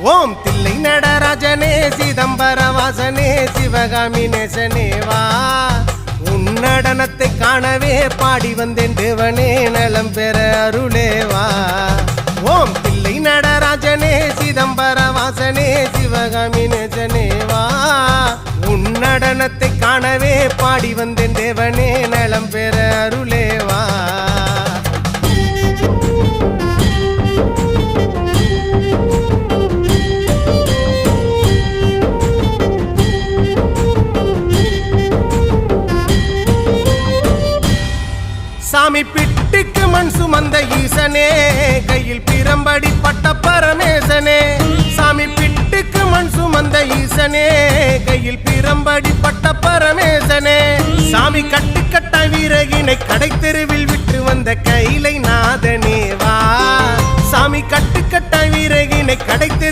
ஓம் தில்லை நடராஜனே சிதம்பர வாசனே சிவகாமி நேசனே வா உன் நடனத்தை காணவே பாடி வந்தேன் தேவனே நலம் பெற அருளேவா ஓம் தில்லை நடராஜனே சிதம்பர வாசனே சிவகாமி நேசனே வா உன் நடனத்தை காணவே பாடி வந்தேன் தேவனே நலம் பெற அருளேவா சாமி பிட்டுக்கு மண் சுமந்த ஈசனே கையில் பிரம்படி பட்ட பரமேசனே சாமி பிட்டுக்கு மண் சுமந்த ஈசனே கையில் பிரம்படி பட்ட பரமேசனே சாமி கட்டுக்கட்ட வீரகினை கடை தெருவில் விட்டு வந்த கைலை நாதனே வா சாமி கட்டுக்கட்ட வீரகினை கடை தெரு